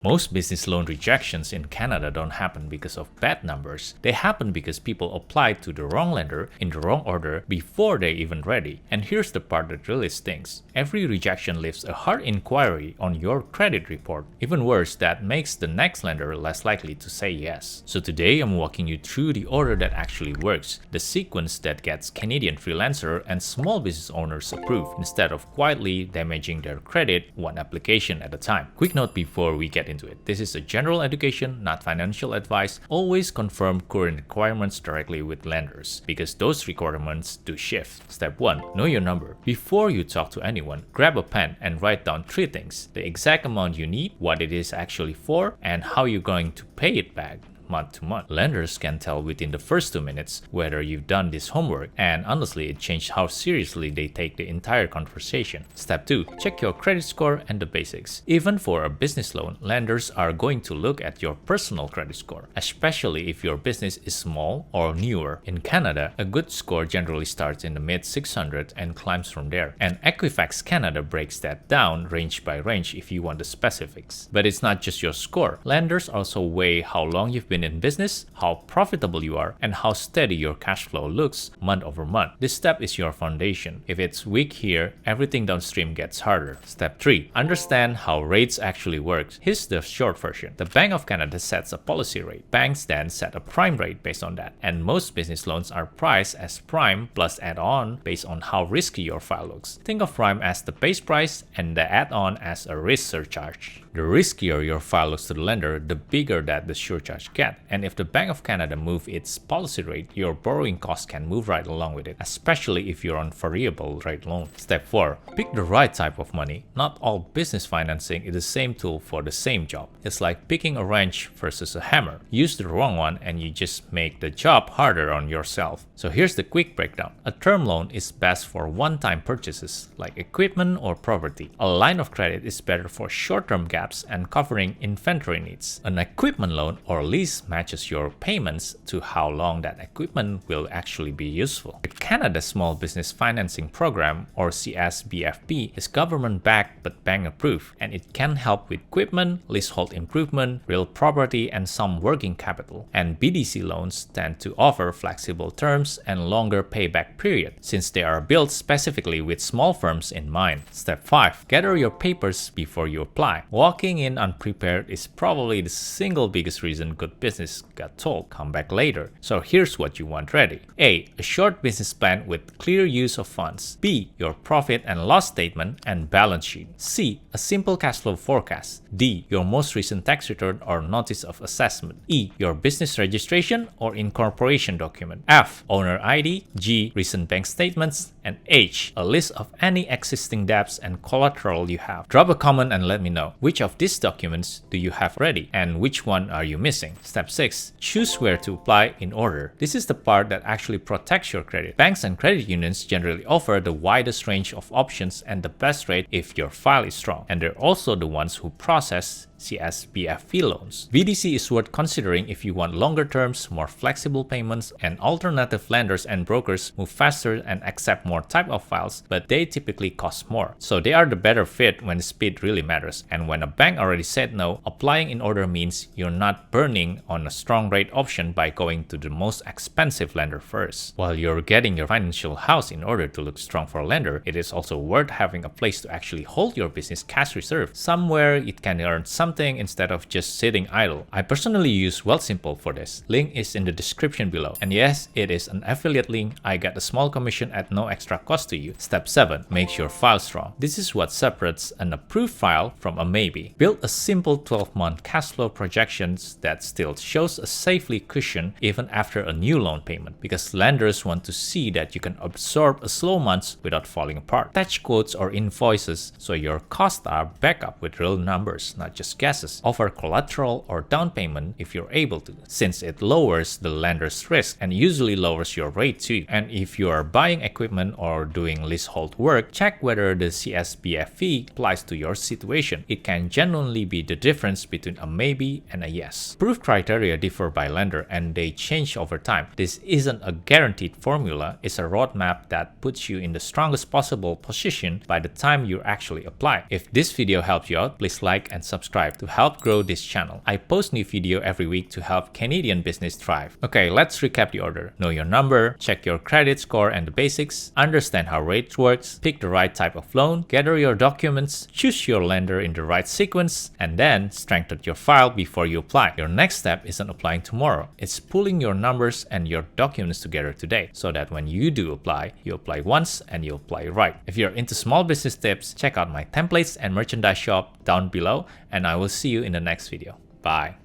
Most business loan rejections in Canada don't happen because of bad numbers. They happen because people applied to the wrong lender in the wrong order before they're even ready. And here's the part that really stinks. Every rejection leaves a hard inquiry on your credit report. Even worse, that makes the next lender less likely to say yes. So today I'm walking you through the order that actually works, the sequence that gets Canadian freelancer and small business owners approved instead of quietly damaging their credit one application at a time. Quick note before we get into it. This is a general education, not financial advice. Always confirm current requirements directly with lenders because those requirements do shift. Step 1. Know your number. Before you talk to anyone, grab a pen and write down 3 things: the exact amount you need, what it is actually for, and how you're going to pay it back month to month. Lenders can tell within the first 2 minutes whether you've done this homework, and honestly, it changed how seriously they take the entire conversation. Step 2. Check your credit score and the basics. Even for a business loan, lenders are going to look at your personal credit score, especially if your business is small or newer. In Canada, a good score generally starts in the mid 600 and climbs from there. And Equifax Canada breaks that down range by range if you want the specifics. But it's not just your score. Lenders also weigh how long you've been in business, how profitable you are, and how steady your cash flow looks month over month. This step is your foundation. If it's weak here, everything downstream gets harder. Step 3. Understand how rates actually work. Here's the short version. The Bank of Canada sets a policy rate. Banks then set a prime rate based on that. And most business loans are priced as prime plus add-on based on how risky your file looks. Think of prime as the base price and the add-on as a risk surcharge. The riskier your file looks to the lender, the bigger that the surcharge gets. And if the Bank of Canada moves its policy rate, your borrowing costs can move right along with it, especially if you're on variable rate loan. Step 4. Pick the right type of money. Not all business financing is the same tool for the same job. It's like picking a wrench versus a hammer. Use the wrong one and you just make the job harder on yourself. So here's the quick breakdown. A term loan is best for one-time purchases like equipment or property. A line of credit is better for short-term gaps and covering inventory needs. An equipment loan or lease matches your payments to how long that equipment will actually be useful. The Canada Small Business Financing Program, or CSBFP, is government-backed but bank-approved, and it can help with equipment, leasehold improvement, real property, and some working capital. And BDC loans tend to offer flexible terms and longer payback period, since they are built specifically with small firms in mind. Step 5. Gather your papers before you apply. Walking in unprepared is probably the single biggest reason good business got told, come back later. So here's what you want ready. A. A short business plan with clear use of funds. B. Your profit and loss statement and balance sheet. C. A simple cash flow forecast. D. Your most recent tax return or notice of assessment. E. Your business registration or incorporation document. F. Owner ID. G. Recent bank statements. And H. A list of any existing debts and collateral you have. Drop a comment and let me know which of these documents do you have ready and which one are you missing. Step 6. Choose where to apply in order. This is the part that actually protects your credit. Banks and credit unions generally offer the widest range of options and the best rate if your file is strong. And they're also the ones who process CSBFP loans. BDC is worth considering if you want longer terms, more flexible payments, and alternative lenders and brokers move faster and accept more type of files, but they typically cost more. So they are the better fit when speed really matters. And when a bank already said no, applying in order means you're not burning on a strong rate option by going to the most expensive lender first. While you're getting your financial house in order to look strong for a lender, it is also worth having a place to actually hold your business cash reserve, somewhere it can earn something instead of just sitting idle. I personally use Wealthsimple for this. Link is in the description below. And yes, it is an affiliate link. I get a small commission at no extra cost to you. Step 7. Make your file strong. This is what separates an approved file from a maybe. Build a simple 12-month cash flow projections that still shows a safely cushion even after a new loan payment, because lenders want to see that you can absorb a slow months without falling apart. Attach quotes or invoices so your costs are backed up with real numbers, not just guesses. Offer collateral or down payment if you're able to, since it lowers the lender's risk and usually lowers your rate too. And if you are buying equipment or doing leasehold work, check whether the CSBFP applies to your situation. It can genuinely be the difference between a maybe and a yes. Proof criteria differ by lender and they change over time. This isn't a guaranteed formula, it's a roadmap that puts you in the strongest possible position by the time you actually apply. If this video helped you out, please like and subscribe. subscribe to help grow this channel. I post new video every week to help Canadian business thrive. Okay, let's recap the order. Know your number, check your credit score and the basics, understand how rates works, pick the right type of loan, gather your documents, choose your lender in the right sequence, and then strengthen your file before you apply. Your next step isn't applying tomorrow. It's pulling your numbers and your documents together today so that when you do apply, you apply once and you apply right. If you're into small business tips, check out my templates and merchandise shop down below, and I will see you in the next video. Bye.